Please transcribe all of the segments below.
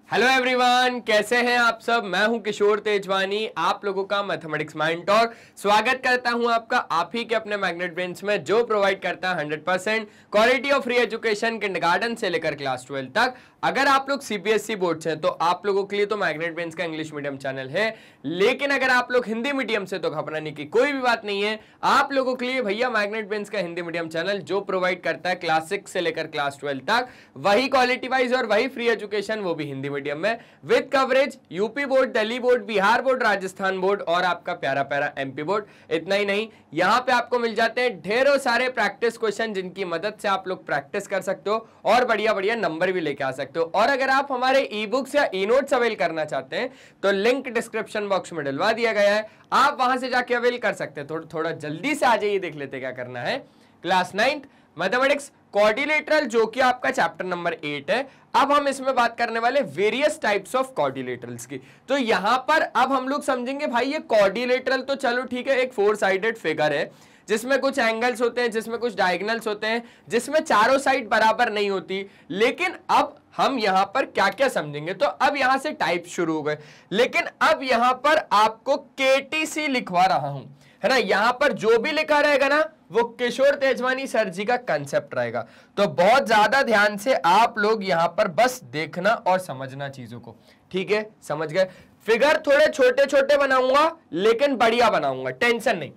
Hello everyone, कैसे हैं आप सब। मैं हूं किशोर तेजवानी, आप लोगों का मैथमेटिक्स माइंड टॉक। स्वागत करता हूं आपका आप ही के अपने मैग्नेट ब्रेन्स में, जो प्रोवाइड करता है 100% quality of free education kindergarten से लेकर क्लास 12 तक। अगर आप लोग सीबीएसई बोर्ड से हैं तो आप लोगों के लिए तो मैग्नेट ब्रेन्स का इंग्लिश मीडियम चैनल है, लेकिन अगर आप लोग हिंदी मीडियम से तो घबराने की कोई भी बात नहीं है। आप लोगों के लिए भैया मैग्नेट ब्रेन्स का हिंदी मीडियम चैनल जो प्रोवाइड करता है क्लास 6 से लेकर क्लास 12 तक, वही क्वालिटी वाइज और वही फ्री एजुकेशन, वो भी हिंदी मीडियम में, with coverage UP board, Delhi board, Bihar board, Rajasthan board और आपका प्यारा प्यारा एमपी बोर्ड। इतना ही नहीं, यहां पे आपको मिल जाते हैं ढेरों सारे प्रैक्टिस क्वेश्चन, जिनकी मदद से आप लोग प्रैक्टिस कर सकते हो और बढ़िया बढ़िया नंबर भी लेके आ सकते हो। और अगर आप हमारे ई बुक्स या ई नोट्स अवेल करना चाहते हैं तो लिंक डिस्क्रिप्शन बॉक्स में डलवा दिया गया है, आप वहां से जाके अवेल कर सकते हैं। थोड़ा जल्दी से आ जाइए, देख लेते क्या करना है। क्लास 9 मैथमेटिक्स क्वाड्रिलेटरल, जो कि आपका चैप्टर नंबर 8 है। अब हम इसमें बात करने वाले वेरियस टाइप्स ऑफ क्वाड्रिलेटरल्स की। तो यहां पर अब हम लोग समझेंगे भाई, ये क्वाड्रिलेटरल तो चलो ठीक है, एक 4 साइडेड फिगर है जिसमें कुछ एंगल्स होते हैं, जिसमें कुछ डायगोनल्स होते हैं, जिसमें चारों साइड बराबर नहीं होती। लेकिन अब हम यहां पर क्या क्या समझेंगे, तो अब यहां से टाइप शुरू हो गए, लेकिन अब यहां पर आपको केटीसी लिखवा रहा हूं, है ना। यहां पर जो भी लिखा रहेगा ना, वो किशोर तेजवानी सर जी का कंसेप्ट रहेगा। तो बहुत ज्यादा ध्यान से आप लोग यहां पर बस देखना और समझना चीजों को, ठीक है। समझ गए। फिगर थोड़े छोटे छोटे बनाऊंगा, लेकिन बढ़िया बनाऊंगा, टेंशन नहीं।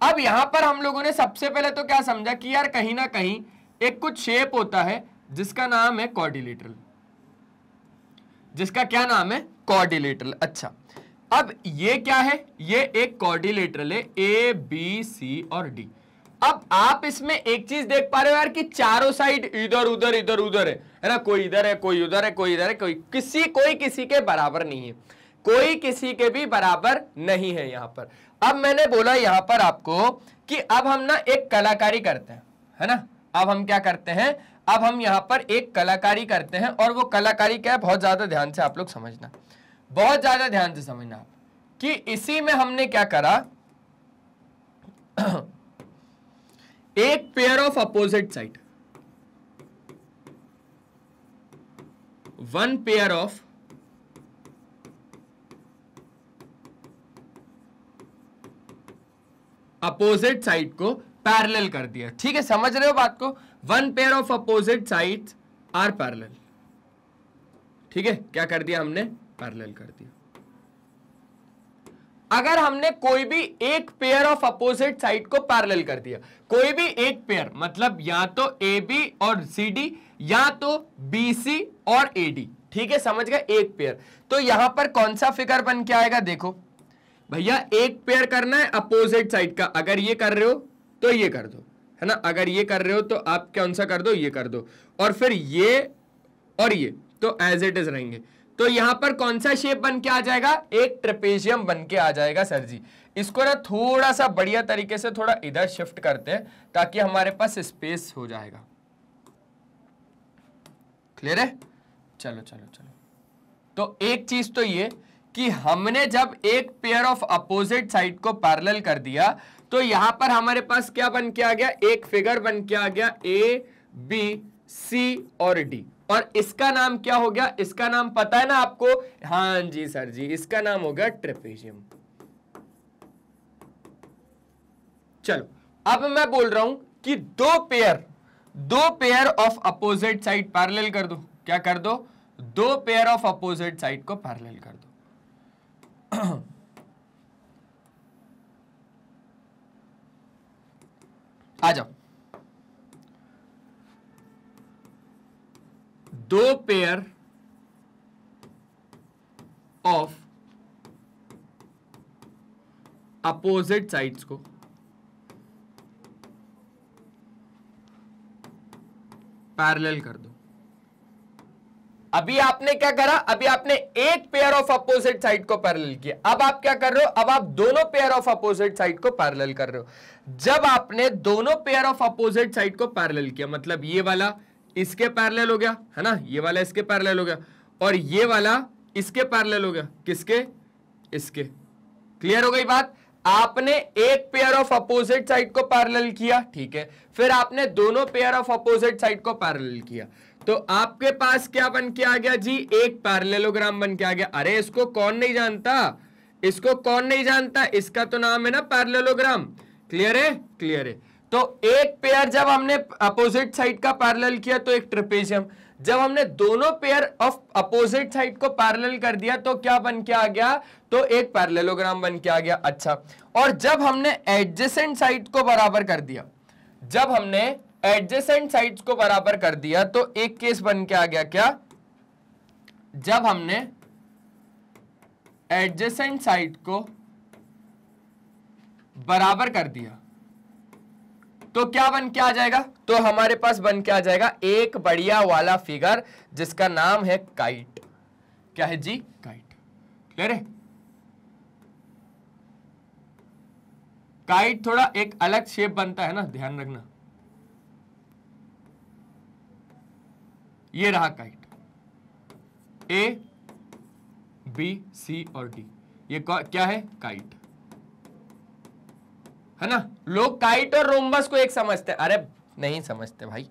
अब यहां पर हम लोगों ने सबसे पहले तो क्या समझा कि यार कहीं ना कहीं एक कुछ शेप होता है जिसका नाम है क्वाड्रिलेटरल, जिसका क्या नाम है, क्वाड्रिलेटरल। अच्छा, अब ये क्या है, ये एक क्वाड्रिलेटरल है, ए बी सी और डी। अब आप इसमें एक चीज देख पा रहे हो यार कि चारों साइड इधर उधर इधर उधर है ना। कोई इधर है, कोई उधर है, कोई इधर है, कोई किसी के बराबर नहीं है, कोई किसी के भी बराबर नहीं है यहां पर। अब मैंने बोला यहां पर आपको कि अब हम ना एक कलाकारी करते हैं, है ना। अब हम क्या करते हैं, अब हम यहां पर एक कलाकारी करते हैं, और वो कलाकारी क्या है, बहुत ज्यादा ध्यान से आप लोग समझना, बहुत ज्यादा ध्यान से समझना आप, कि इसी में हमने क्या करा, एक pair of opposite side, one pair of opposite side को पैरेलल कर दिया, ठीक है। समझ रहे हो बात को। One pair of opposite sides are parallel, ठीक है। क्या कर दिया हमने, पैरेलल कर दिया। अगर हमने कोई भी एक पेयर ऑफ अपोजिट साइड को पैरेलल कर दिया, कोई भी एक पेयर, मतलब या तो ए बी और सी डी, या तो बी सी और ए डी, ठीक है। समझ गए, एक पेयर। तो यहां पर कौन सा फिगर बन के आएगा, देखो भैया, एक पेयर करना है अपोजिट साइड का। अगर ये कर रहे हो तो ये कर दो, है ना। अगर ये कर रहे हो तो आप कौन सा कर दो, ये कर दो, और फिर ये और ये तो एज इट इज रहेंगे। तो यहां पर कौन सा शेप बन के आ जाएगा, एक ट्रेपेजियम बन के आ जाएगा सर जी। इसको ना थोड़ा सा बढ़िया तरीके से थोड़ा इधर शिफ्ट करते हैं, ताकि हमारे पास स्पेस हो जाएगा। क्लियर है। चलो चलो चलो, तो एक चीज तो ये कि हमने जब एक पेयर ऑफ अपोजिट साइड को पैरेलल कर दिया, तो यहां पर हमारे पास क्या बन के आ गया, एक फिगर बन के आ गया, ए बी सी और डी। और इसका नाम क्या हो गया, इसका नाम पता है ना आपको, हाँ जी सर जी, इसका नाम हो गया ट्रेपेजियम। चलो, अब मैं बोल रहा हूं कि दो pair of opposite side parallel कर दो। क्या कर दो, दो पेयर ऑफ अपोजिट साइड को पैरेलल कर दो। आ जाओ, दो पेयर ऑफ अपोजिट साइड्स को पैरेलल कर दो। अभी आपने क्या करा, अभी आपने एक पेयर ऑफ अपोजिट साइड को पैरेलल किया। अब आप क्या कर रहे हो, अब आप दोनों पेयर ऑफ अपोजिट साइड को पैरेलल कर रहे हो। जब आपने दोनों पेयर ऑफ अपोजिट साइड को पैरेलल किया, मतलब ये वाला इसके पैरेलल हो गया, है ना, ये वाला इसके पैरेलल हो गया, और ये वाला इसके पैरेलल हो गया, किसके, इसके। क्लियर हो गई बात। आपने एक पेयर ऑफ अपोजिट साइड को पैरेलल किया, ठीक है, फिर आपने दोनों पेयर ऑफ अपोजिट साइड को पैरेलल किया। तो आपके पास क्या बन के आ गया जी, एक पैरेललोग्राम बन के आ गया। अरे इसको कौन नहीं जानता, इसको कौन नहीं जानता, इसका तो नाम है ना पैरेललोग्राम। क्लियर है, क्लियर है। तो एक पेयर जब हमने अपोजिट साइड का पैरेलल किया तो एक ट्रेपेजियम, जब हमने दोनों पेयर ऑफ अपोजिट साइड को पैरेलल कर दिया तो क्या बन के आ गया, तो एक पैरेललोग्राम बन के आ गया। अच्छा, और जब हमने एडजेसेंट साइड को बराबर कर दिया, जब हमने एडजेसेंट साइड्स को बराबर कर दिया तो एक केस बन के आ गया क्या, जब हमने एडजेसेंट साइड को बराबर कर दिया तो क्या बन के आ जाएगा, तो हमारे पास बन के आ जाएगा एक बढ़िया वाला फिगर जिसका नाम है काइट। क्या है जी, काइट। क्लियर है। काइट थोड़ा एक अलग शेप बनता है ना, ध्यान रखना। ये रहा काइट, ए बी सी और डी, ये क्या है, काइट है ना। लोग काइट और रोम्बस को एक समझते हैं, अरे नहीं समझते भाई,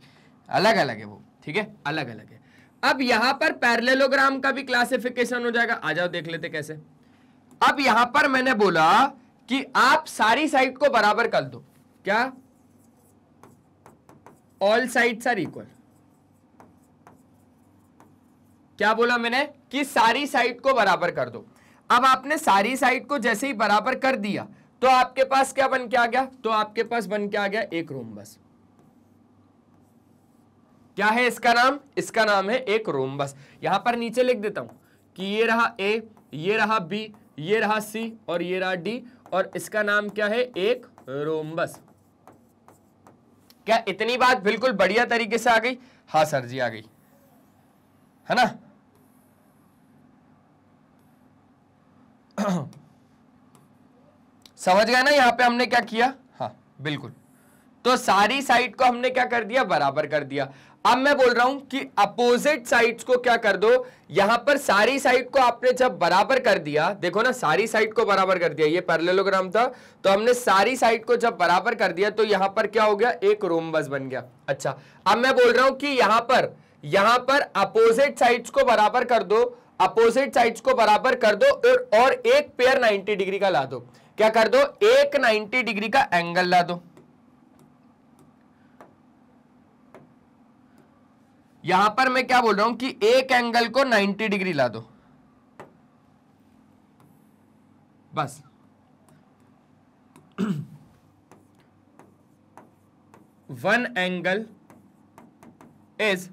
अलग अलग है वो, ठीक है, अलग अलग है। अब यहां पर पैरेललोग्राम का भी क्लासिफिकेशन हो जाएगा, आ जाओ देख लेते कैसे। अब यहां पर मैंने बोला कि आप सारी साइड को बराबर कर दो, क्या, ऑल साइड्स आर इक्वल। क्या बोला मैंने, कि सारी साइड को बराबर कर दो। अब आपने सारी साइड को जैसे ही बराबर कर दिया तो आपके पास क्या बन के आ गया, तो आपके पास बन के आ गया एक रोम्बस। क्या है इसका नाम, इसका नाम है एक रोम्बस। यहां पर नीचे लिख देता हूं कि ये रहा ए, ये रहा बी, ये रहा सी और ये रहा डी, और इसका नाम क्या है, एक रोम्बस। क्या इतनी बात बिल्कुल बढ़िया तरीके से आ गई, हाँ सर जी आ गई, है ना। समझ गए ना यहां पे हमने क्या किया, हाँ बिल्कुल। तो सारी साइड को हमने क्या कर दिया, बराबर कर दिया। अब मैं बोल रहा हूं कि अपोजिट साइड्स को क्या कर दो, यहां पर सारी साइड को आपने जब बराबर कर दिया, देखो ना सारी साइड को बराबर कर दिया, ये पैरेललोग्राम था तो हमने सारी साइड को जब बराबर कर दिया तो यहां पर क्या हो गया, एक रोम्बस बन गया। अच्छा, अब मैं बोल रहा हूं कि यहां पर अपोजिट साइड्स को बराबर कर दो, अपोजिट साइड्स को बराबर कर दो और एक पेयर 90 डिग्री का ला दो। क्या कर दो, एक 90 डिग्री का एंगल ला दो। यहां पर मैं क्या बोल रहा हूं कि एक एंगल को 90 डिग्री ला दो, बस। वन एंगल इज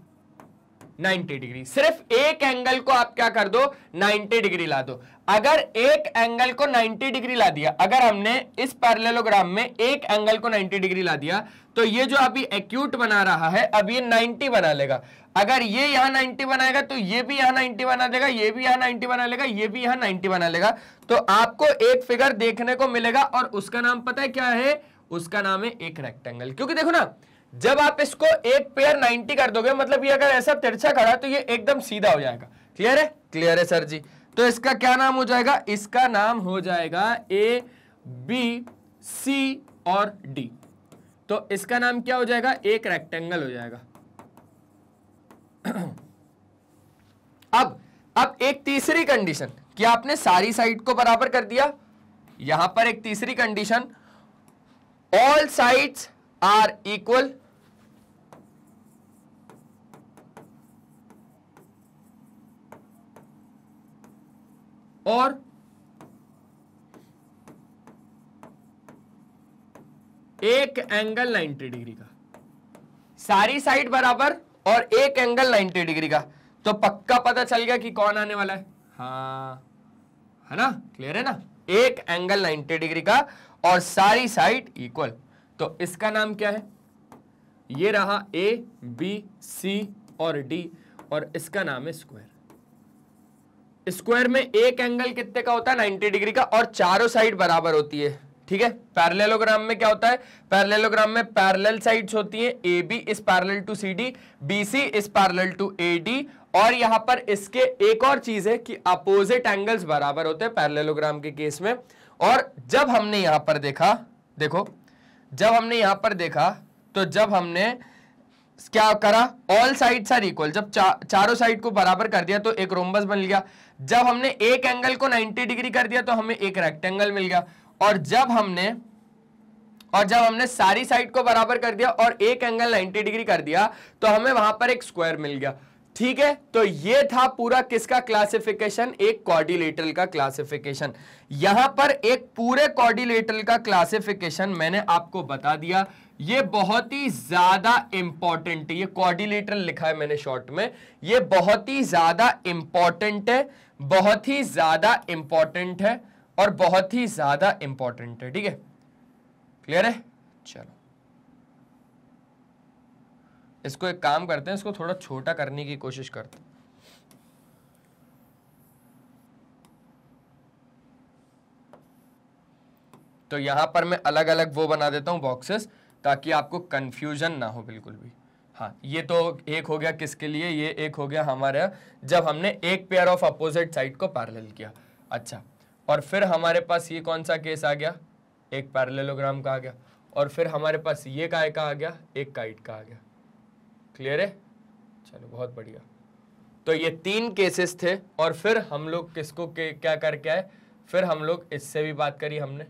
90 डिग्री, सिर्फ एक एंगल को आप क्या कर दो, 90 डिग्री ला दो। अगर एक एंगल को 90 डिग्री ला दिया, अगर हमने इस पैरेललोग्राम में एक एंगल को 90 डिग्री ला दिया तो ये जो अभी एक्यूट बना रहा है अब ये 90 बना लेगा। अगर ये यहां 90 बनाएगा तो ये भी यहां 90 बना देगा, ये भी यहां 90 बना लेगा, ये भी यहां 90 बना लेगा। तो आपको एक फिगर देखने को मिलेगा और उसका नाम पता है क्या है, उसका नाम है एक रेक्टेंगल। क्योंकि देखो ना, जब आप इसको एक पेयर 90 कर दोगे, मतलब ये अगर ऐसा तिरछा खड़ा तो ये एकदम सीधा हो जाएगा। क्लियर है, क्लियर है सर जी। तो इसका क्या नाम हो जाएगा, इसका नाम हो जाएगा ए बी सी और डी। तो इसका नाम क्या हो जाएगा, एक रेक्टेंगल हो जाएगा। अब एक तीसरी कंडीशन कि आपने सारी साइड को बराबर कर दिया, यहां पर एक तीसरी condition, all sides are equal, और एक एंगल 90 डिग्री का, सारी साइड बराबर और एक एंगल 90 डिग्री का। तो पक्का पता चल गया कि कौन आने वाला है, हाँ है ना, क्लियर है ना, एक एंगल 90 डिग्री का और सारी साइड इक्वल। तो इसका नाम क्या है, ये रहा ए बी सी और डी, और इसका नाम है स्क्वायर। स्क्वायर में एक एंगल कितने का होता है, 90 डिग्री का, और चारों साइड बराबर होती है। ठीक है, पैरेललोग्राम में क्या होता है, पैरेललोग्राम में पैरेलल साइड्स होती हैं, A B is parallel to C D, B C is parallel to A D, और यहां पर इसके एक और चीज है कि अपोजिट एंगल्स बराबर होते हैं पैरेललोग्राम के केस में। और जब हमने यहां पर देखा, देखो जब हमने यहां पर देखा तो जब हमने क्या करा, ऑल साइड्स आर इक्वल, जब चारों साइड को बराबर कर दिया तो एक रोम्बस बन गया। जब हमने एक एंगल को 90 डिग्री कर दिया तो हमें एक रेक्टेंगल मिल गया। और जब हमने सारी साइड को बराबर कर दिया और एक एंगल 90 डिग्री कर दिया तो हमें वहां पर एक स्क्वायर मिल गया। ठीक है, तो ये था पूरा किसका क्लासिफिकेशन, एक क्वाड्रिलेटरल का क्लासिफिकेशन। यहां पर एक पूरे क्वाड्रिलेटरल का क्लासिफिकेशन मैंने आपको बता दिया। ये बहुत ही ज्यादा इंपॉर्टेंट है, ये क्वाड्रिलेटरल लिखा है मैंने शॉर्ट में, ये बहुत ही ज्यादा इंपॉर्टेंट है, बहुत ही ज्यादा इंपॉर्टेंट है और बहुत ही ज्यादा इंपॉर्टेंट है। ठीक है, क्लियर है? चलो इसको एक काम करते हैं, इसको थोड़ा छोटा करने की कोशिश करते हैं। तो यहां पर मैं अलग अलग वो बना देता हूं बॉक्सेस, ताकि आपको कंफ्यूजन ना हो बिल्कुल भी। हाँ, ये तो एक हो गया किसके लिए, ये एक हो गया हमारे जब हमने एक पेयर ऑफ अपोजिट साइड को पैरेलल किया। अच्छा, और फिर हमारे पास ये कौन सा केस आ गया, एक पैरेललोग्राम का आ गया। और फिर हमारे पास ये काय का आ गया, एक काइट का आ गया। क्लियर है? चलो बहुत बढ़िया। तो ये 3 केसेस थे और फिर हम लोग किसको क्या करके आए, फिर हम लोग इससे भी बात करी हमने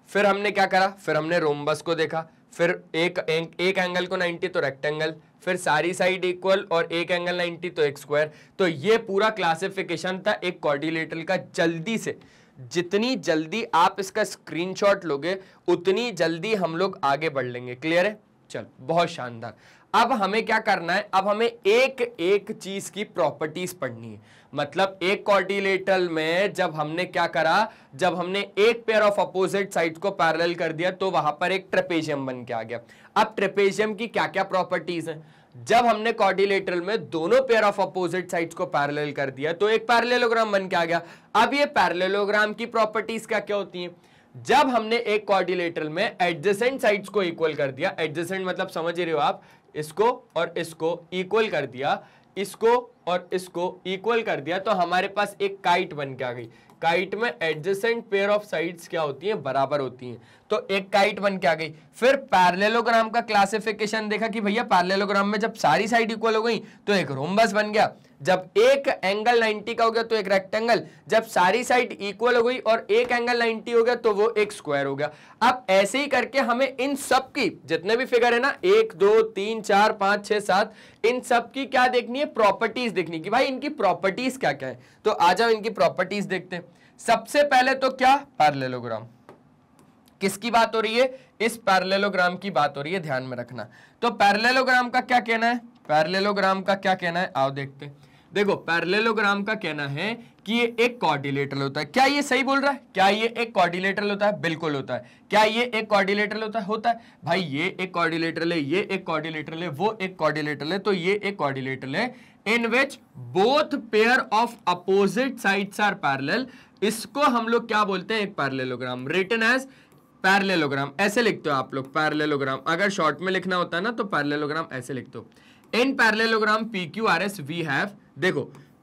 फिर हमने क्या करा, फिर हमने रोम्बस को देखा, फिर एक एंगल को 90 तो रेक्टेंगल, फिर सारी साइड इक्वल और एक एंगल 90 तो एक स्क्वायर। तो ये पूरा क्लासिफिकेशन था एक क्वाड्रिलेटरल का। जल्दी से, जितनी जल्दी आप इसका स्क्रीनशॉट लोगे उतनी जल्दी हम लोग आगे बढ़ लेंगे। क्लियर है? चल बहुत शानदार। अब हमें क्या करना है, अब हमें एक एक चीज की प्रॉपर्टीज पढ़नी है। मतलब एक क्वाड्रिलेटरल में जब हमने क्या करा, जब हमने एक पेयर ऑफ अपोजिट साइड्स को पैरेलल कर दिया तो वहां पर एक ट्रेपेजियम बन के आ गया। अब ट्रेपेजियम की क्या क्या प्रॉपर्टीज हैं, जब हमने क्वाड्रिलेटरल में दोनों पेयर ऑफ अपोजिट साइड्स को पैरेलल कर दिया तो एक पैरेललोग्राम बन के आ गया। अब ये पैरेललोग्राम की प्रॉपर्टीज क्या क्या होती हैं, जब हमने एक क्वाड्रिलेटरल में एडजेसेंट साइड्स को इक्वल कर दिया, एडजेसेंट मतलब समझ रहे हो आप, इसको और इसको इक्वल कर दिया, इसको और इसको इक्वल कर दिया, तो हमारे पास एक काइट बन के आ गई। काइट में एडजेसेंट पेयर ऑफ साइड्स क्या होती हैं, बराबर होती हैं, तो एक काइट बन के आ गई। फिर पैरेललोग्राम का क्लासिफिकेशन देखा कि भैया पैरेललोग्राम में जब सारी साइड इक्वल हो गई तो एक रोम्बस बन गया, जब एक एंगल 90 का हो गया तो एक रेक्टेंगल, जब सारी साइड इक्वल हो गई और एक एंगल 90 हो गया तो वो एक स्क्वायर हो गया। अब ऐसे ही करके हमें इन सब की जितने भी फिगर है ना, 1 2 3 4 5 6 7, इन सब की क्या देखनी है, प्रॉपर्टीज देखनी कि भाई इनकी प्रॉपर्टीज क्या क्या है। तो आ जाओ इनकी प्रॉपर्टीज देखते हैं। सबसे पहले तो क्या, पैरेललोग्राम। किसकी बात हो रही है, इस पैरेललोग्राम की बात हो रही है, ध्यान में रखना। तो पैरेललोग्राम का क्या कहना है, पैरेललोग्राम का क्या कहना है, आओ देखते हैं। देखो पैरेललोग्राम का कहना है कि ये एक क्वाड्रिलेटरल होता है। क्या ये सही बोल रहा है, क्या ये एक क्वाड्रिलेटरल होता है, बिल्कुल होता है। क्या ये एक क्वाड्रिलेटरल होता है, होता है भाई। ये एक क्वाड्रिलेटरल है, ये एक क्वाड्रिलेटरल है, वो एक क्वाड्रिलेटरल है, तो ये एक क्वाड्रिलेटरल है in which both pair of opposite sides are parallel. इसको हम लोग क्या बोलते हैं, एक पैरेललोग्राम, रिटन एज पैरेललोग्राम। ऐसे लिखते हो आप लोग पैरेललोग्राम, अगर शॉर्ट में लिखना होता है ना तो पैरेललोग्राम ऐसे लिखते हो। In parallelogram PQRS we have, देखो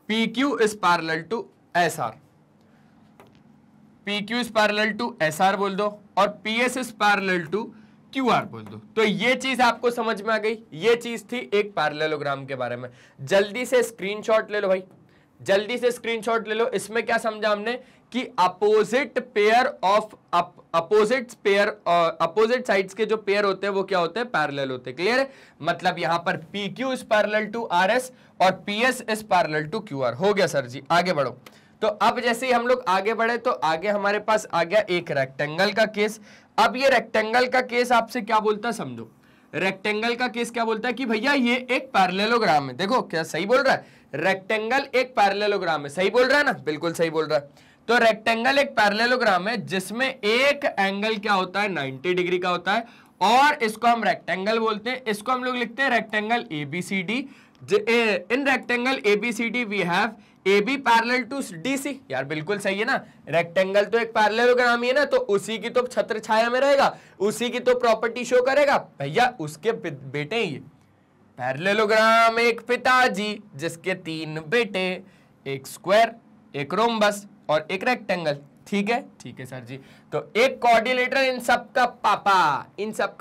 PQ is parallel to SR, PQ is parallel to SR बोल दो, और PS is parallel to QR बोल दो। तो ये चीज आपको समझ में आ गई, ये चीज थी एक पैरेललोग्राम के बारे में। जल्दी से स्क्रीनशॉट ले लो भाई, जल्दी से स्क्रीनशॉट ले लो। इसमें क्या समझा हमने कि opposite pair of opposite sides के जो पेयर होते हैं वो क्या होते हैं, पैरेलल होते हैं। क्लियर है? मतलब यहां पर PQ is parallel to RS और PS is parallel to QR। हो गया सर जी, आगे बढ़ो। तो अब जैसे ही हम लोग आगे बढ़े तो आगे हमारे पास आ गया एक रेक्टेंगल का केस। अब ये रेक्टेंगल का केस आपसे क्या बोलता है, समझो। रेक्टेंगल का केस क्या बोलता है कि भैया ये एक पैरेललोग्राम है। देखो क्या सही बोल रहा है, रेक्टेंगल एक पैरेललोग्राम है। सही बोल रहा है ना, बिल्कुल सही बोल रहा है। तो रेक्टेंगल एक पैरेललोग्राम है जिसमें एक एंगल क्या होता है, 90 डिग्री का होता है, और इसको हम रेक्टेंगल बोलते हैं। इसको हम लोग लिखते हैं rectangle ABCD। In rectangle ABCD we have AB parallel to DC। यार बिल्कुल सही है ना, रेक्टेंगल तो एक पैरेललोग्राम ही है ना, तो उसी की तो छत्र छाया में रहेगा, उसी की तो प्रॉपर्टी शो करेगा भैया, उसके बेटे ही ये पैरेललोग्राम। एक पिताजी जिसके 3 बेटे, एक स्क्वायर, एक रोम्बस और एक रेक्टेंगल। ठीक है सर जी। तो एक क्वाड्रिलेटरल, इन सब का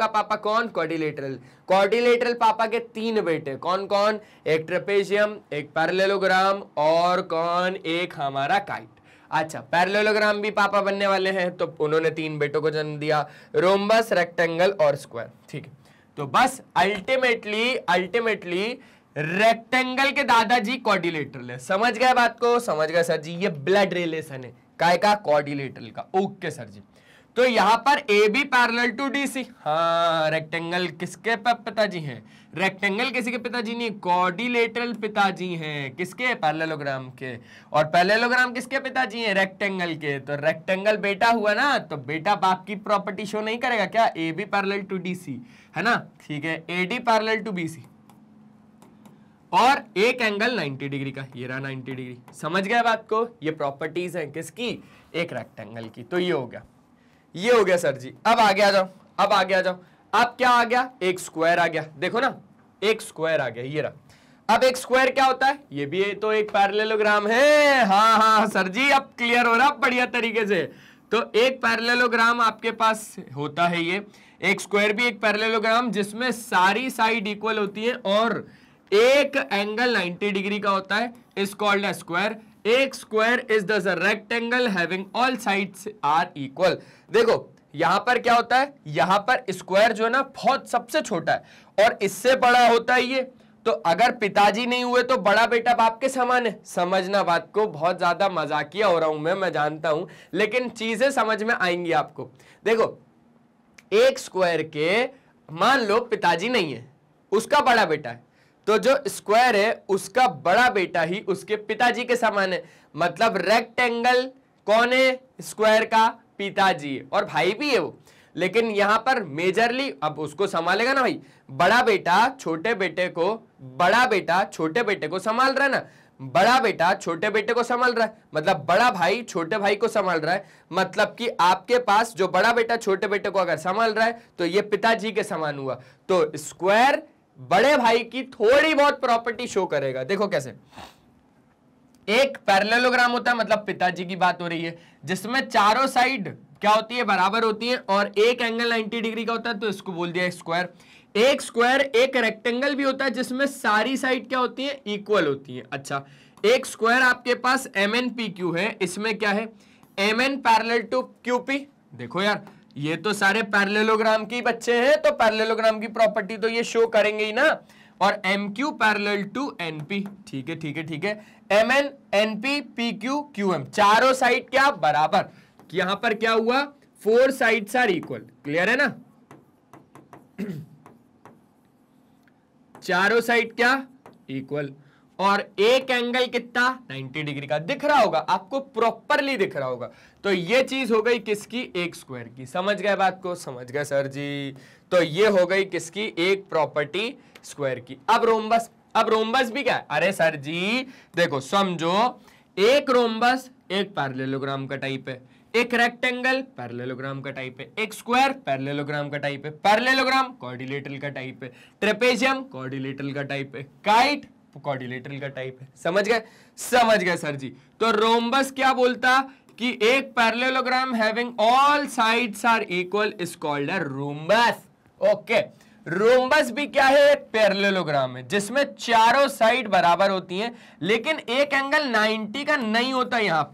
पापा कौन? क्वाड्रिलेटरल। क्वाड्रिलेटरल पापा के 3 बेटे, कौन कौन? एक ट्रेपेजियम, एक पैरेललोग्राम और कौन? एक हमारा काइट। अच्छा, पैरेललोग्राम भी पापा बनने वाले हैं, तो उन्होंने 3 बेटों को जन्म दिया, रोम्बस, रेक्टेंगल और स्क्वायर। ठीक है, तो बस अल्टीमेटली रेक्टेंगल के दादाजी क्वाड्रिलेटरल है। समझ गए बात को? समझ गए सर जी। ये ब्लड रिलेशन है, काय का? क्वाड्रिलेटरल का। Okay sir ji. तो यहां पर A B parallel to D C. हाँ, रेक्टेंगल किसके पिताजी हैं? रेक्टेंगल किसी के पिताजी नहीं, क्वाड्रिलेटरल पिताजी हैं। किसके? पैरेललोग्राम के। और पैरेललोग्राम किसके पिताजी हैं? रेक्टेंगल के। तो रेक्टेंगल बेटा हुआ ना, तो बेटा बाप की प्रॉपर्टी शो नहीं करेगा क्या? A B parallel to D C, है ना? ठीक है, A D parallel to B C, और एक एंगल 90 डिग्री का, ये रहा 90 डिग्री। समझ गए बात को? ये प्रॉपर्टीज हैं किसकी? एक रेक्टेंगल की। तो ये हो गया सर जी। अब आगे आ जाओ, अब क्या आ गया? एक स्क्वायर आ गया। देखो ना, एक स्क्वायर आ गया, ये रहा। अब एक स्क्वायर क्या होता है? ये भी तो एक पैरेललोग्राम है। हाँ सर जी, अब क्लियर हो रहा बढ़िया तरीके से। तो एक पैरेललोग्राम आपके पास होता है, ये एक स्क्वायर भी एक पैरेललोग्राम, जिसमें सारी साइड इक्वल होती है और एक एंगल 90 डिग्री का होता है, इज कॉल्ड अ स्क्वायर। एक square is the rectangle having all sides are equal. देखो यहां पर क्या होता है, यहां पर स्क्वायर जो है ना बहुत सबसे छोटा है और इससे बड़ा होता है ये। तो अगर पिताजी नहीं हुए तो बड़ा बेटा बाप के समान है। समझना बात को, बहुत ज्यादा मजाकिया हो रहा हूं मैं जानता हूं, लेकिन चीजें समझ में आएंगी आपको। देखो, एक स्क्वायर के मान लो पिताजी नहीं है, उसका बड़ा बेटा है, तो जो स्क्वायर है उसका बड़ा बेटा ही उसके पिताजी के समान है। मतलब रेक्टेंगल कौन है? स्क्वायर का पिताजी है, और भाई भी है वो। लेकिन यहां पर मेजरली अब उसको संभालेगा ना भाई, बड़ा बेटा छोटे बेटे को संभाल रहा है ना, बड़ा बेटा छोटे बेटे को संभाल रहा है, मतलब बड़ा भाई छोटे भाई को संभाल रहा है। मतलब कि आपके पास जो बड़ा बेटा छोटे बेटे को अगर संभाल रहा है तो ये पिताजी के समान हुआ। तो स्क्वायर बड़े भाई की थोड़ी बहुत प्रॉपर्टी शो करेगा। देखो कैसे, एक पैरेललोग्राम होता है, मतलब पिताजी की बात हो रही है, जिसमें चारों साइड क्या होती है? बराबर होती है, और एक एंगल 90 डिग्री का होता है, तो इसको बोल दिया स्क्वायर। एक स्क्वायर एक रेक्टेंगल भी होता है, जिसमें सारी साइड क्या होती है? इक्वल होती है। अच्छा, एक स्क्वायर आपके पास MNPQ है, इसमें क्या है? MN parallel to QP। देखो यार, ये तो सारे पैरेललोग्राम के बच्चे हैं, तो पैरेललोग्राम की प्रॉपर्टी तो ये शो करेंगे ही ना। और MQ पैरेलल टू NP। ठीक है, MN NP PQ QM, चारों साइड क्या? बराबर। यहां पर क्या हुआ? 4 साइड्स आर इक्वल। क्लियर है ना? चारों साइड क्या? इक्वल। और एक एंगल कितना? 90 डिग्री का। दिख रहा होगा आपको, प्रॉपरली दिख रहा होगा। तो ये चीज हो गई किसकी? एक स्क्वायर की। समझ गए बात को? समझ गए सर जी। तो ये हो गई किसकी? एक प्रॉपर्टी स्क्वायर की। अब रोम्बस भी क्या है? अरे सर जी देखो, समझो, एक रोम्बस एक पैरेललोग्राम का टाइप है, एक रेक्टेंगल पैरेललोग्राम का टाइप है, एक स्क्वायर पैरेललोग्राम का टाइप है, पैरेललोग्राम क्वाड्रिलेटरल का टाइप है, ट्रेपेजियम क्वाड्रिलेटरल का टाइप है, काइट क्वाड्रिलेटरल का टाइप है। समझ गए सर जी। तो रोम्बस क्या बोलता कि एक parallelogram having all sides are equal is called a rhombus. Okay, rhombus भी क्या है? पैरेललोग्राम है, जिसमें चारों साइड बराबर होती हैं, लेकिन एक एंगल 90 का नहीं होता। यहां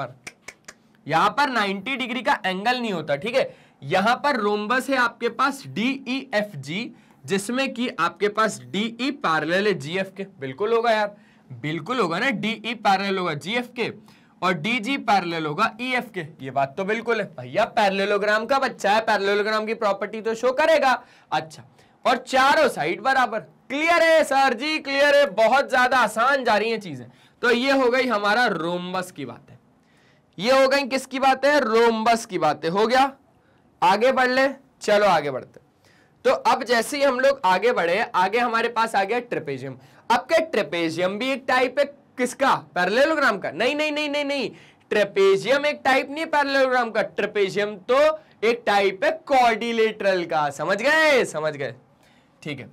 पर 90 डिग्री का एंगल नहीं होता। ठीक है, यहां पर रोम्बस है आपके पास DEFG, जिसमें कि आपके पास DE पैरेलल है GF के। बिल्कुल होगा यार, बिल्कुल होगा ना, DE पैरेलल होगा GF के और DG पैरेलल होगा EF के। ये बात तो बिल्कुल है भैया, पैरेललोग्राम का बच्चा है, पैरेललोग्राम की प्रॉपर्टी तो शो करेगा। अच्छा, और चारों साइड बराबर। क्लियर है सर जी? क्लियर है? बहुत ज्यादा आसान जा रही हैं चीजें। तो ये हो गई हमारा रोम्बस की बात है। ये हो गई किसकी बात है? रोम्बस की बात है। हो गया? आगे बढ़ ले, चलो आगे बढ़ते। तो अब जैसे ही हम लोग आगे बढ़े, आगे हमारे पास आ गया ट्रेपेजियम। अब क्या ट्रेपेजियम भी एक टाइप है किसका? पैरेललोग्राम का? नहीं, ट्रेपेजियम एक टाइप नहीं है पैरेललोग्राम का। ट्रेपेजियम तो एक टाइप है क्वाड्रिलेटरल का। समझ गए? ठीक है,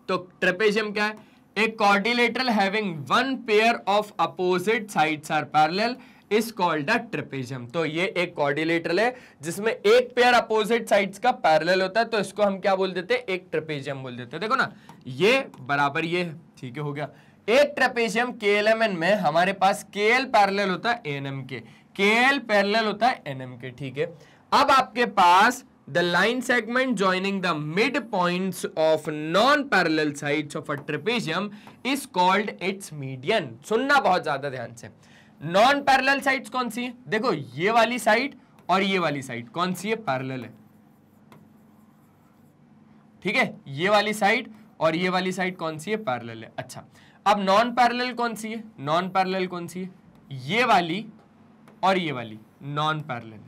तो ट्रेपेजियम क्या है? A quadrilateral having one pair of opposite sides are parallel is called a trapezium. तो ये एक क्वाड्रिलेटरल है जिसमें एक पेयर अपोजिट साइड्स का पैरेलल होता है, तो इसको हम क्या बोल देते हैं, एक ट्रेपेजियम बोल देते हैं। देखो ना, ये बराबर ये है, ठीक है, हो गया। एक ट्रेपेजियम KLMN में हमारे पास KL पैरेलल होता है ANM के, KL पैरेलल होता है NM के, ठीक है। अब आपके पास the line segment joining the midpoints of non-parallel sides of a trapezium is called its median। सुनना बहुत ज्यादा ध्यान से। नॉन पैरेलल साइड्स कौन सी है, देखो ये वाली साइड और ये वाली साइड कौन सी है, पैरेलल है, ठीक है। ये वाली साइड और ये वाली साइड कौन सी है, पैरेलल है। अच्छा, अब नॉन पैरेलल कौन सी है, नॉन पैरेलल कौन सी है, ये वाली और ये वाली नॉन पैरेलल है।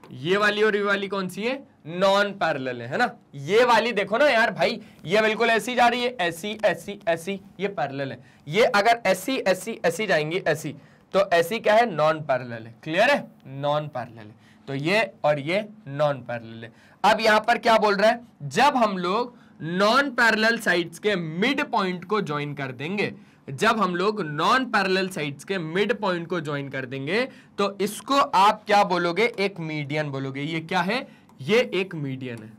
ये वाली और ये वाली कौन सी है, नॉन पैरेलल है ना। ये वाली देखो ना यार भाई, ये बिल्कुल ऐसी जा रही है, ऐसी ऐसी ऐसी, ये पैरेलल है। ये अगर ऐसी ऐसी ऐसी जाएंगी ऐसी, तो ऐसी क्या है, नॉन पैरेलल है। क्लियर है, नॉन पैरेलल है। तो ये और ये नॉन पैरेलल है। अब यहां पर क्या बोल रहा है, जब हम लोग नॉन पैरेलल साइड्स के मिड पॉइंट को ज्वाइन कर देंगे, जब हम लोग नॉन पैरेलल साइड्स के मिड पॉइंट को ज्वाइन कर देंगे, तो इसको आप क्या बोलोगे, एक मीडियन बोलोगे। ये क्या है, ये एक मीडियन है।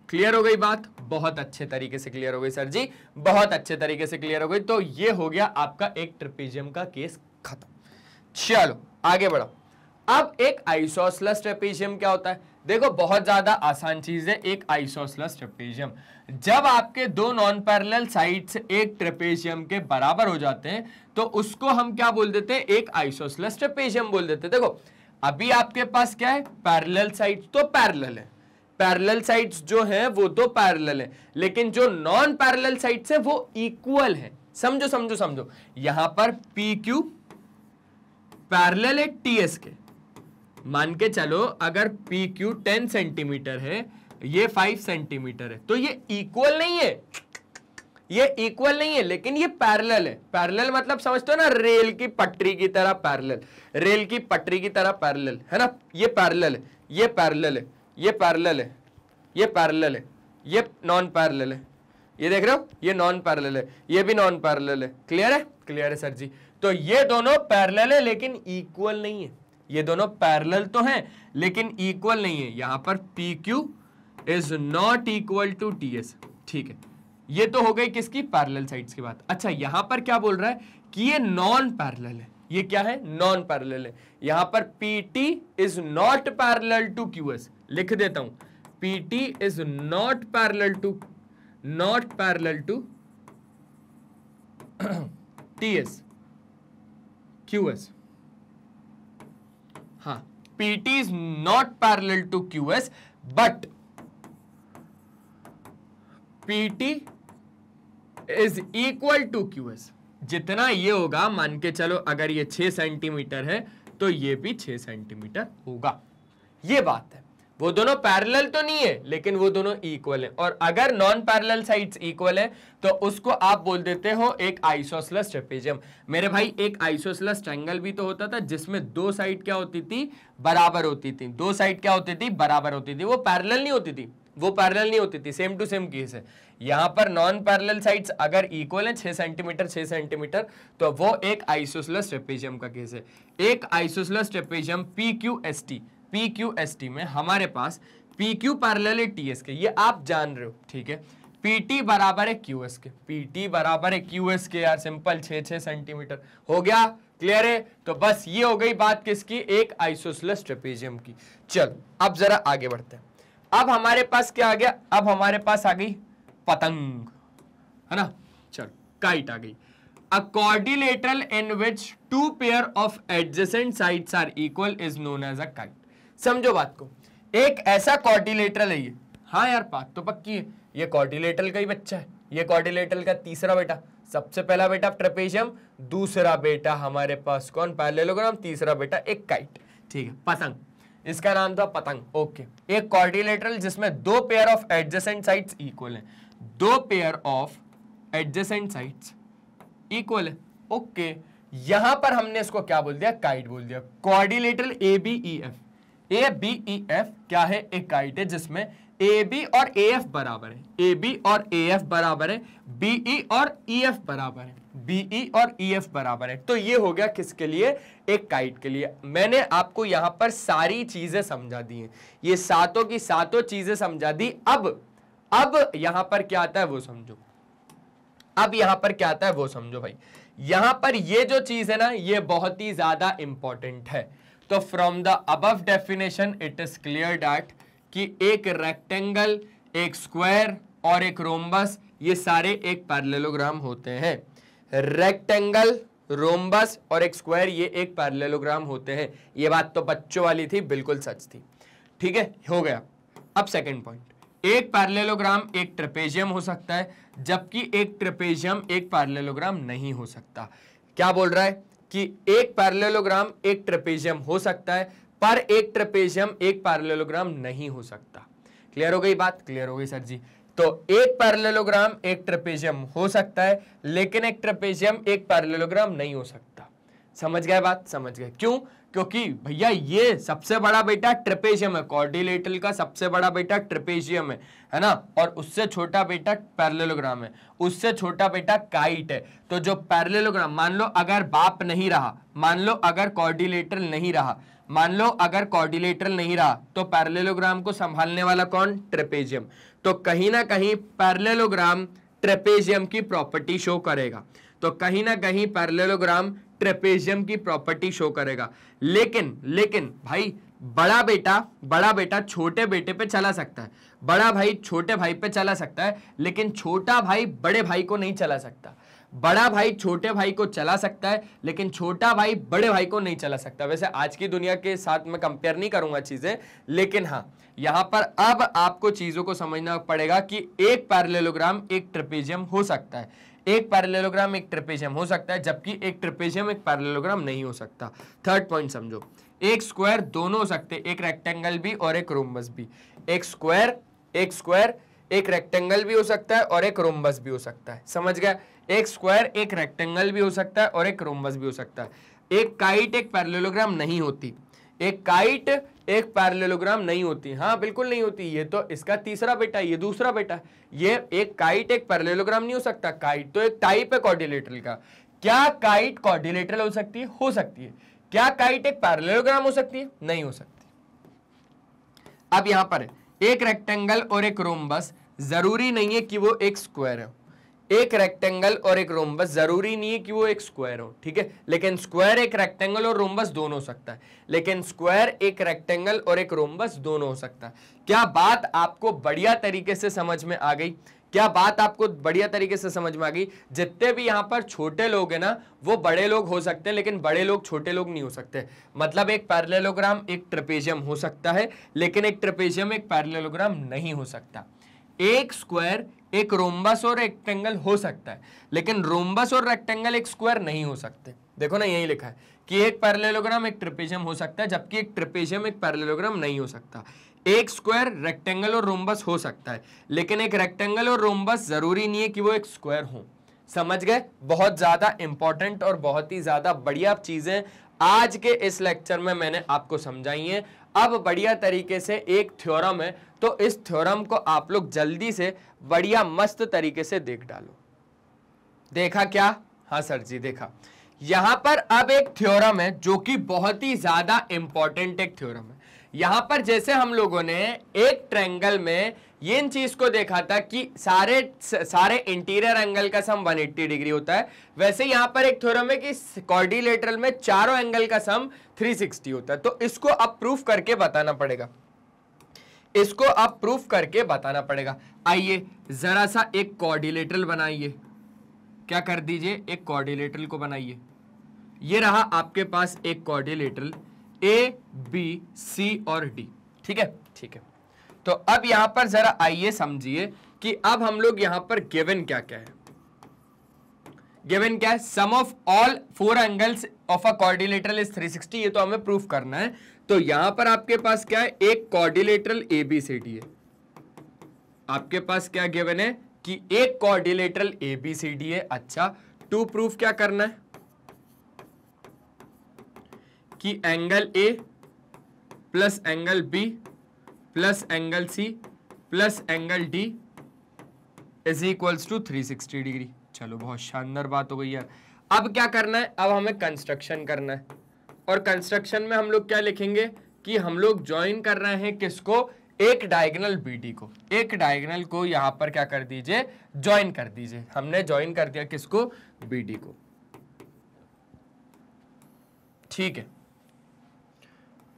क्लियर हो गई बात, बहुत अच्छे तरीके से क्लियर हो गई सर जी, बहुत अच्छे तरीके से क्लियर हो गई। तो ये हो गया आपका एक ट्रेपेजियम का केस खत्म। चलो आगे बढ़ो। अब एक आइसोसेलेस ट्रेपेजियम क्या होता है, देखो बहुत ज्यादा आसान चीज है एक आइसोसेलेस ट्रेपेजियम। जब आपके दो नॉन पैरेलल साइड्स एक ट्रेपेजियम के बराबर हो जाते हैं, तो उसको हम क्या बोल देते हैं, एक आइसोसेलेस ट्रेपेजियम बोल देते हैं। देखो अभी आपके पास क्या है, पैरेलल साइड्स तो पैरेलल है, पैरेलल साइड्स जो है वो तो पैरेलल है, लेकिन जो नॉन पैरेलल साइड्स है वो इक्वल है। समझो समझो समझो, यहां पर PQ पैरेलल है TS के, मान के चलो अगर PQ 10 सेंटीमीटर है, ये 5 सेंटीमीटर है, तो ये इक्वल नहीं है, ये इक्वल नहीं है, लेकिन ये पैरेलल है। पैरेलल मतलब समझते हो ना, रेल की पटरी की तरह पैरेलल, रेल की पटरी की तरह पैरेलल है ना। ये पैरेलल है, ये पैरेलल है, ये पैरेलल है, ये पैरेलल है, ये नॉन पैरेलल है। ये देख रहे हो, ये नॉन पैरेलल है, ये भी नॉन पैरेलल है। क्लियर है, क्लियर है सर जी। तो ये दोनों पैरेलल है लेकिन इक्वल नहीं है, ये दोनों पैरेलल तो हैं लेकिन इक्वल नहीं है। यहां पर PQ is not equal to TS, ठीक है। ये तो हो गई किसकी, पैरेलल साइड्स की बात। अच्छा, यहां पर क्या बोल रहा है कि ये नॉन पैरेलल है, ये क्या है, नॉन पैरेलल है। यहां पर PT is not parallel to QS, लिख देता हूं, PT is not parallel to TS QS। हाँ, PT is not parallel to QS, but PT is equal to QS। जितना ये होगा, मान के चलो अगर ये 6 सेंटीमीटर है तो ये भी 6 सेंटीमीटर होगा। ये बात है, वो दोनों पैरेलल तो नहीं है लेकिन वो दोनों इक्वल है। और अगर नॉन पैरेलल साइड्स इक्वल है तो उसको आप बोल देते हो एक आइसोसेलेस ट्रेपेजियम। मेरे भाई एक आइसोसेलेस ट्रायंगल भी तो होता था जिसमें दो साइड क्या होती थी, बराबर होती थी। दो साइड क्या होती थी, बराबर होती थी, वो पैरेलल नहीं होती थी, वो पैरेलल नहीं होती थी, सेम टू सेम केस है। यहां पर नॉन पैरेलल साइड्स अगर इक्वल है 6 सेंटीमीटर 6 सेंटीमीटर, तो वो एक आइसोसेलेस ट्रेपेजियम का केस है। एक आइसोसेलेस ट्रेपेजियम PQST में हमारे पास PQ पैरेलल है TS के, ये आप जान रहे हो, ठीक है। PT बराबर है QS के, PT बराबर है QS के, यार सिंपल 6 सेंटीमीटर हो गया। क्लियर है, तो बस ये हो गई बात किसकी, एक आइसोसेलेस ट्रेपेजियम की। चलो अब जरा आगे बढ़ते हैं। अब हमारे पास क्या आ गया, अब हमारे पास आ गई पतंग, है ना। चलो काइट आ गई। A quadrilateral in which two pair of adjacent sides are equal is known as a kite। समझो बात को, एक ऐसा क्वाड्रिलेटरल है ये, हाँ यार बात तो पक्की है, ये क्वाड्रिलेटरल का ही बच्चा है, ये क्वाड्रिलेटरल का तीसरा बेटा। सबसे पहला बेटा ट्रेपेजियम, दूसरा बेटा हमारे पास कौन, पैरेललोग्राम, तीसरा बेटा एक काइट, ठीक है, पतंग। इसका नाम था पतंग। ओके, एक क्वाड्रिलेटरल जिसमें दो pair of adjacent sides equal हैं, दो pair of adjacent sides equal है। ओके, यहां पर हमने इसको क्या बोल दिया, काइट बोल दिया। क्वाड्रिलेटरल ABEF क्या है, एक काइट है जिसमें ए बी और ए एफ बराबर है, ए बी और ए एफ बराबर है, बीई और ई एफ बराबर है, बीई और ई एफ बराबर है। तो ये हो गया किसके लिए, एक काइट के लिए। मैंने आपको यहां पर सारी चीजें समझा दी हैं, ये सातों की सातों चीजें समझा दी। अब यहां पर क्या आता है वो समझो, अब यहां पर क्या आता है वो समझो भाई। यहां पर ये जो चीज है ना, ये बहुत ही ज्यादा इंपॉर्टेंट है। तो from the above definition it is clear that कि एक रेक्टेंगल, एक स्क्वायर और एक रोम्बस, ये सारे एक पैरेललोग्राम होते हैं। रेक्टेंगल, रोम्बस और एक स्क्वायर, ये एक पैरेललोग्राम होते हैं। ये बात तो बच्चों वाली थी, बिल्कुल सच थी। ठीक है, हो गया। अब सेकंड पॉइंट, एक पैरेललोग्राम एक ट्रेपेजियम हो सकता है, जबकि एक ट्रेपेजियम एक पैरेललोग्राम नहीं हो सकता। क्या बोल रहा है कि एक पैरेललोग्राम एक ट्रेपेजियम हो सकता है, पर एक ट्रेपेजियम एक पैरेललोग्राम नहीं हो सकता। क्लियर हो गई बात, क्लियर हो गई सर जी। तो एक पैरेललोग्राम एक ट्रेपेजियम हो सकता है, लेकिन एक ट्रेपेजियम एक पैरेललोग्राम नहीं हो सकता। समझ गए बात, समझ गए। क्यों? क्योंकि भैया ये सबसे बड़ा बेटा ट्रेपेजियम है, क्वाड्रिलेटरल का सबसे बड़ा बेटा ट्रेपेजियम है ना, और उससे छोटा बेटा पैरेललोग्राम है, उससे छोटा बेटा काइट है। तो जो पैरेललोग्राम, मान लो अगर बाप नहीं रहा, मान लो अगर क्वाड्रिलेटरल नहीं रहा, मान लो अगर क्वाड्रिलेटरल नहीं रहा, तो पैरेललोग्राम को संभालने वाला कौन? ट्रेपेजियम। तो कहीं ना कहीं पैरेललोग्राम ट्रेपेजियम की प्रॉपर्टी शो करेगा, तो कहीं ना कहीं पैरेललोग्राम ट्रेपेजियम की प्रॉपर्टी शो करेगा। लेकिन भाई बड़ा बेटा छोटे बेटे पे चला सकता है, बड़ा भाई छोटे भाई पे चला सकता है, लेकिन छोटा भाई बड़े भाई को नहीं चला सकता। बड़ा भाई छोटे भाई को चला सकता है, लेकिन छोटा भाई बड़े भाई को नहीं चला सकता। वैसे आज की दुनिया के साथ मैं कंपेयर नहीं करूंगा चीजें, लेकिन हाँ यहां पर अब आपको चीजों को समझना पड़ेगा कि एक पैरेललोग्राम एक ट्रेपेजियम हो सकता है, एक पैरेललोग्राम एक ट्रेपेजियम हो सकता है, जबकि एक ट्रेपेजियम एक पैरेललोग्राम नहीं हो सकता। थर्ड पॉइंट समझो, एक स्क्वायर दोनों हो सकते हैं, एक रेक्टेंगल भी और एक रोम्बस भी। एक स्क्वायर एक रेक्टेंगल भी हो सकता है और एक रोम्बस भी हो सकता है। समझ गया? एक स्क्वायर एक रेक्टेंगल भी हो सकता है और एक रोम्बस भी हो सकता है। एक काइट एक पैरेललोग्राम नहीं होती, एक काइट एक पैरेललोग्राम नहीं होती। हाँ बिल्कुल नहीं होती। ये तो इसका तीसरा बेटा, ये दूसरा बेटा। ये एक काइट एक पैरेललोग्राम नहीं हो सकता। काइट तो एक टाइप है क्वाड्रिलेटरल का। क्या काइट क्वाड्रिलेटरल हो सकती है? हो सकती है। क्या काइट एक पैरेललोग्राम हो सकती है? नहीं हो सकती। अब यहां पर एक रेक्टेंगल और एक रोम्बस, जरूरी नहीं है कि वो एक स्क्वायर है। एक रेक्टेंगल और एक रोम्बस जरूरी नहीं है कि वो एक स्क्वायर हो, ठीक है, लेकिन स्क्वायर एक रेक्टेंगल और रोम्बस दोनों हो सकता है। लेकिन स्क्वायर एक रेक्टेंगल और एक रोम्बस दोनों हो सकता है। क्या बात आपको बढ़िया तरीके से समझ में आ गई? क्या बात आपको बढ़िया तरीके से समझ में आ गई? जितने भी यहां पर छोटे लोग हैं ना, वो बड़े लोग हो सकते हैं, लेकिन बड़े लोग छोटे लोग नहीं हो सकते। मतलब एक पैरेललोग्राम एक ट्रेपेजियम हो सकता है, लेकिन एक ट्रेपेजियम एक पैरेललोग्राम नहीं हो सकता। एक स्क्वायर एक रोम्बस और रेक्टेंगल हो सकता है, लेकिन रोम्बस और रेक्टेंगल एक स्क्वायर नहीं हो सकते। देखो ना, यही लिखा है कि एक पैरेललोग्राम एक ट्रेपेजियम हो सकता है, जबकि एक ट्रेपेजियम एक पैरेललोग्राम नहीं हो सकता। एक स्क्वायर रेक्टेंगल और रोम्बस हो सकता है, लेकिन एक रेक्टेंगल और रोम्बस जरूरी नहीं है कि वो एक स्क्वायर हो। समझ गए? बहुत ज्यादा इंपॉर्टेंट और बहुत ही ज्यादा बढ़िया चीजें आज के इस लेक्चर में मैंने आपको समझाई हैं। अब बढ़िया तरीके से एक थ्योरम है, तो इस थ्योरम को आप लोग जल्दी से बढ़िया मस्त तरीके से देख डालो। देखा क्या? हाँ सर जी देखा। यहां पर अब एक थ्योरम है जो कि बहुत ही ज्यादा इंपॉर्टेंट एक थ्योरम है। यहां पर जैसे हम लोगों ने एक ट्रायंगल में ये इन चीज को देखा था कि सारे इंटीरियर एंगल का सम 180 डिग्री होता है, वैसे यहां पर एक थ्योरम है कि क्वाड्रिलेटरल में चारों एंगल का सम 360 होता है। तो इसको अब प्रूफ करके बताना पड़ेगा, इसको अब प्रूफ करके बताना पड़ेगा। आइए जरा सा एक क्वाड्रिलेटरल बनाइए। क्या कर दीजिए, एक क्वाड्रिलेटरल को बनाइए। ये रहा आपके पास एक क्वाड्रिलेटरल ए बी सी और डी, ठीक है, ठीक है। तो अब यहां पर जरा आइए समझिए कि अब हम लोग यहां पर गिवन क्या क्या है। गिवन क्या है? Sum of all 4 angles of a quadrilateral is 360। ये तो हमें प्रूफ करना है। तो यहां पर आपके पास क्या है? एक क्वाड्रिलेटरल एबीसीडी है। आपके पास क्या गिवन है कि एक क्वाड्रिलेटरल एबीसीडी है। अच्छा, टू प्रूफ क्या करना है कि angle A plus angle B plus angle C plus angle D is equals to 360 degree. चलो बहुत शानदार बात हो गई यार। अब क्या करना है, अब हमें कंस्ट्रक्शन करना है, और कंस्ट्रक्शन में हम लोग क्या लिखेंगे कि हम लोग ज्वाइन कर रहे हैं किसको, एक डायगोनल बीडी को, एक डायगोनल को यहां पर क्या कर दीजिए, ज्वाइन कर दीजिए। हमने ज्वाइन कर दिया किसको, बीडी को, ठीक है।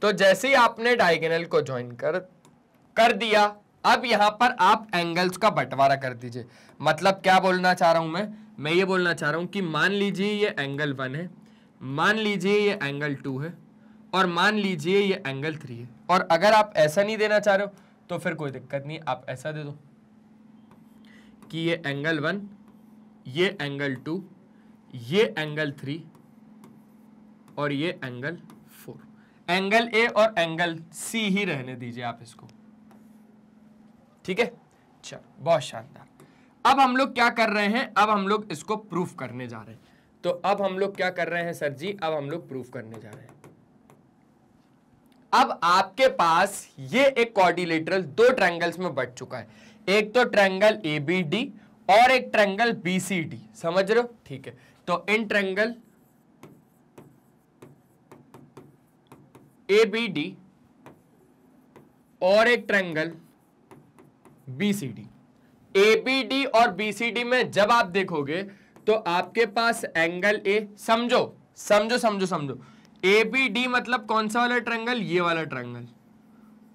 तो जैसे ही आपने डायगोनल को ज्वाइन कर दिया, अब यहां पर आप एंगल्स का बंटवारा कर दीजिए। मतलब क्या बोलना चाह रहा हूं मैं ये बोलना चाह रहा हूं कि मान लीजिए ये एंगल 1 है, मान लीजिए ये एंगल 2 है, और मान लीजिए ये एंगल 3 है। और अगर आप ऐसा नहीं देना चाह रहे हो तो फिर कोई दिक्कत नहीं, आप ऐसा दे दो कि ये एंगल 1, ये एंगल 2, ये एंगल 3 और ये एंगल 4। एंगल ए और एंगल सी ही रहने दीजिए आप इसको, ठीक है। चलो बहुत शानदार। अब हम लोग क्या कर रहे हैं, अब हम लोग इसको प्रूफ करने जा रहे हैं। तो अब हम लोग क्या कर रहे हैं सर जी, अब हम लोग प्रूफ करने जा रहे हैं। अब आपके पास ये एक क्वाड्रिलेटरल दो ट्रायंगल्स में बट चुका है, एक तो ट्रायंगल एबीडी और एक ट्रायंगल बीसीडी, समझ रहे हो, ठीक है। तो इन ट्रायंगल एबीडी और एक ट्रायंगल बीसीडी, एबीडी और बीसीडी में जब आप देखोगे तो आपके पास एंगल ए, समझो समझो समझो समझो, एबीडी मतलब कौन सा वाला ट्रायंगल, ये वाला ट्रायंगल,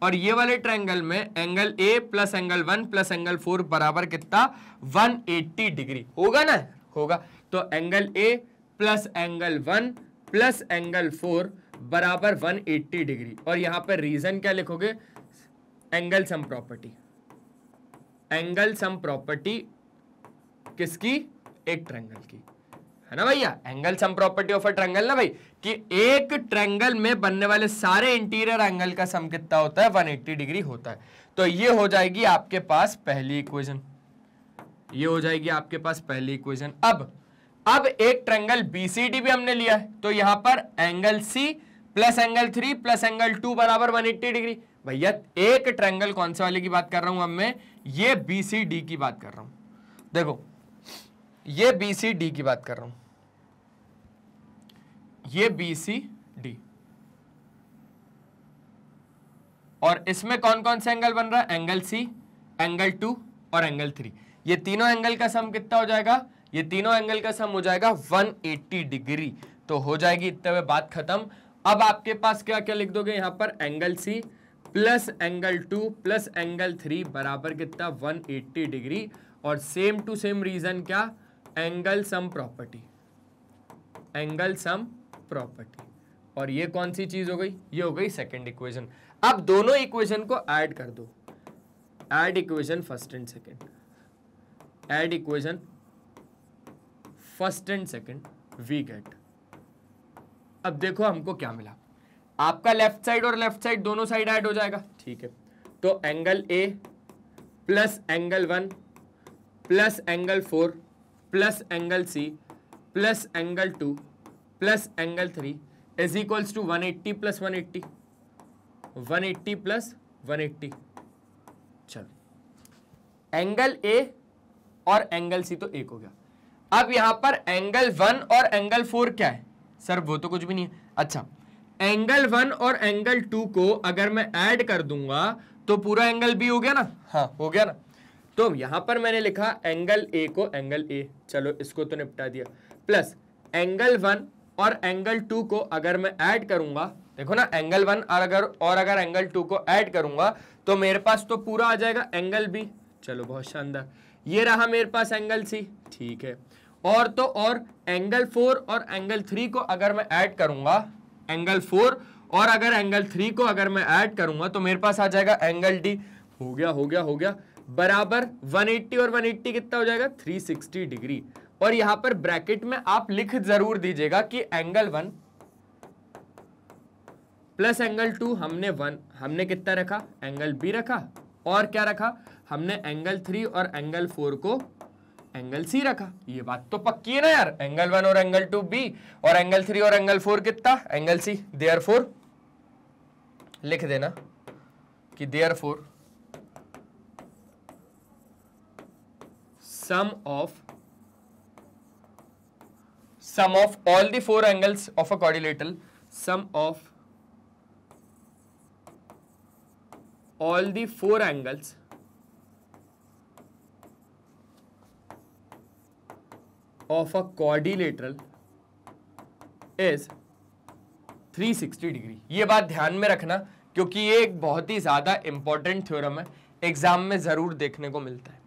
और ये वाले ट्रायंगल में angle A plus angle 1 plus angle 4 बराबर कितना, 180 डिग्री होगा ना, होगा। तो angle A plus angle 1 plus angle 4 बराबर 180 डिग्री। और यहां पर रीजन क्या लिखोगे, angle sum property, angle sum property किसकी, एक ट्रायंगल की, है ना भैया, angle sum property of a triangle ना भाई, कि एक ट्रायंगल में बनने वाले सारे इंटीरियर एंगल का सम कितना होता है, 180 डिग्री होता है। तो ये हो जाएगी आपके पास पहली इक्वेशन, ये हो जाएगी आपके पास पहली इक्वेशन। अब एक ट्रायंगल बीसीडी भी हमने लिया है, तो यहां पर angle C plus angle 3 plus angle 2 बराबर 180 डिग्री। भैया एक ट्रायंगल कौन से वाले की बात कर रहा हूं अब मैं, ये बीसीडी की बात कर रहा हूं। देखो ये बीसीडी की बात कर रहा हूं, ये बीसीडी, और इसमें कौन कौन से एंगल बन रहा है, एंगल सी, एंगल 2 और एंगल 3। ये तीनों एंगल का सम कितना हो जाएगा, ये तीनों एंगल का सम हो जाएगा 180 डिग्री। तो हो जाएगी इतने में बात खत्म। अब आपके पास क्या क्या लिख दोगे यहां पर, angle C plus angle 2 plus angle 3 बराबर कितना, 180 डिग्री। और सेम टू सेम रीजन क्या, angle sum property, angle sum property. और ये कौन सी चीज हो गई, ये हो गई सेकंड इक्वेशन। अब दोनों इक्वेशन को ऐड कर दो, add equation first and second, add equation first and second, we get. अब देखो हमको क्या मिला, आपका लेफ्ट साइड और लेफ्ट साइड दोनों साइड ऐड हो जाएगा, ठीक है। तो angle A plus angle 1 plus angle 4 plus angle C plus angle 2 plus angle 3 is equals to 180 plus 180, 180 plus 180। चलो एंगल ए और एंगल सी तो एक हो गया। अब यहां पर एंगल 1 और एंगल 4 क्या है सर, वो तो कुछ भी नहीं है। अच्छा, एंगल 1 और एंगल 2 को अगर मैं ऐड कर दूंगा तो पूरा एंगल बी हो गया ना, हाँ हो गया ना। तो यहां पर मैंने लिखा एंगल ए को एंगल ए, चलो इसको तो निपटा दिया, प्लस एंगल 1 और एंगल 2 को अगर मैं ऐड करूंगा, देखो ना एंगल 1 और अगर एंगल 2 को ऐड करूंगा तो मेरे पास तो पूरा आ जाएगा एंगल बी। चलो बहुत शानदार, ये रहा मेरे पास एंगल सी, ठीक है। और तो और एंगल 4 और एंगल 3 को अगर मैं ऐड करूंगा, एंगल 4 और अगर एंगल 3 को अगर मैं ऐड करूंगा तो मेरे पास आ जाएगा एंगल डी। हो गया हो गया हो गया, बराबर 180 और 180 कितना हो जाएगा, 360 डिग्री। और यहां पर ब्रैकेट में आप लिख जरूर दीजिएगा कि एंगल 1 प्लस एंगल 2 हमने कितना रखा, एंगल बी रखा, और क्या रखा हमने एंगल 3 और एंगल 4 को एंगल सी रखा। ये बात तो पक्की है ना यार, एंगल 1 और एंगल 2 बी और एंगल 3 और एंगल 4 कितना, एंगल सी। देयरफॉर लिख देना कि therefore sum of all the four angles of a quadrilateral, sum of all the four angles of a quadrilateral is 360 degree. ये बात ध्यान में रखना क्योंकि ये एक बहुत ही ज्यादा इंपॉर्टेंट थ्योरम है, एग्जाम में जरूर देखने को मिलता है,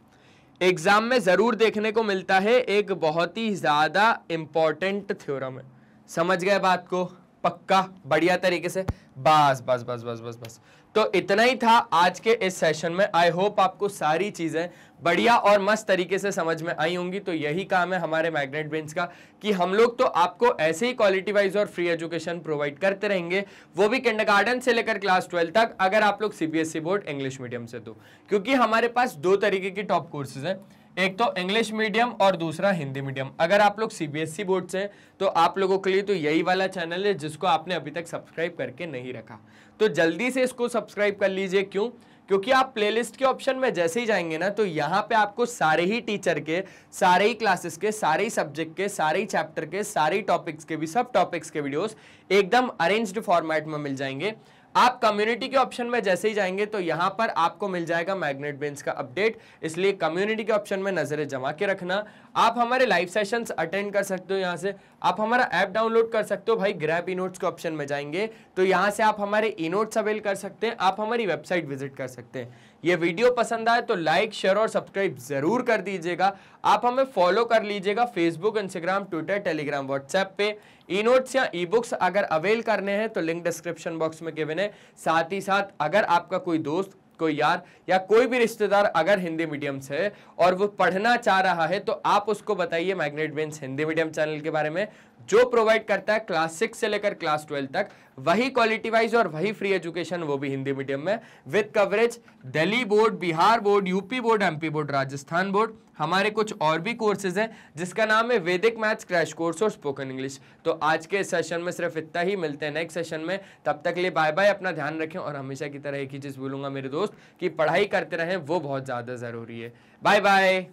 एग्जाम में जरूर देखने को मिलता है, एक बहुत ही ज्यादा इंपॉर्टेंट थ्योरम है। समझ गए बात को? पक्का? बढ़िया तरीके से? बस बस बस बस बस बस तो इतना ही था आज के इस सेशन में। आई होप आपको सारी चीजें बढ़िया और मस्त तरीके से समझ में आई होंगी। तो यही काम है हमारे मैग्नेट ब्रेन्स का कि हम लोग तो आपको ऐसे ही क्वालिटी वाइज और फ्री एजुकेशन प्रोवाइड करते रहेंगे, वो भी किंडरगार्टन से लेकर क्लास 12 तक, अगर आप लोग सीबीएसई बोर्ड इंग्लिश मीडियम से। तो क्योंकि हमारे पास दो तरीके की टॉप कोर्सेज हैं, एक तो इंग्लिश मीडियम और दूसरा हिंदी मीडियम। अगर आप लोग सीबीएसई बोर्ड से तो आप लोगों के लिए तो यही वाला चैनल है जिसको आपने अभी तक सब्सक्राइब करके नहीं रखा, तो जल्दी से इसको सब्सक्राइब कर लीजिए। क्यों? क्योंकि आप प्लेलिस्ट के ऑप्शन में जैसे ही जाएंगे ना, तो यहाँ पे आपको सारे ही टीचर के, सारे ही क्लासेस के, सारे ही सब्जेक्ट के, सारे ही चैप्टर के, सारे ही टॉपिक्स के भी, सब टॉपिक्स के वीडियोस एकदम अरेंज्ड फॉर्मेट में मिल जाएंगे। आप कम्युनिटी के ऑप्शन में जैसे ही जाएंगे तो यहां पर आपको मिल जाएगा मैग्नेट ब्रेन्स का अपडेट, इसलिए कम्युनिटी के ऑप्शन में नजरें जमा के रखना। आप हमारे लाइव सेशंस अटेंड कर सकते हो, यहां से आप हमारा ऐप डाउनलोड कर सकते हो भाई। ग्रैब ई नोट्स के ऑप्शन में जाएंगे तो यहां से आप हमारे ई नोट्स अवेल कर सकते हैं, आप हमारी वेबसाइट विजिट कर सकते हैं। ये वीडियो पसंद आए तो लाइक, शेयर और सब्सक्राइब जरूर कर दीजिएगा। आप हमें फॉलो कर लीजिएगा Facebook, Instagram, Twitter, Telegram, WhatsApp पे। ई नोट्स या ई बुक्स अगर अवेल करने हैं तो लिंक डिस्क्रिप्शन बॉक्स में गिवन है। साथ ही साथ अगर आपका कोई दोस्त, कोई यार या कोई भी रिश्तेदार अगर हिंदी मीडियम से है और वो पढ़ना चाह रहा है तो आप उसको बताइए magnet brains Hindi medium channel के बारे में, जो प्रोवाइड करता है क्लास 6 से लेकर क्लास 12 तक वही क्वालिटी वाइज और वही फ्री एजुकेशन, वो भी हिंदी मीडियम में with coverage Delhi board, Bihar board, UP board, MP board, Rajasthan board. हमारे कुछ और भी कोर्सेज हैं जिसका नाम है वैदिक मैथ्स क्रैश कोर्स और स्पोकन इंग्लिश। तो आज के सेशन में सिर्फ इतना ही, मिलते हैं नेक्स्ट सेशन में। तब तक के लिए बाय बाय, अपना ध्यान रखें और हमेशा की तरह एक ही चीज बोलूंगा मेरे दोस्त कि पढ़ाई करते रहें, वो बहुत ज्यादा जरूरी है। Bye bye.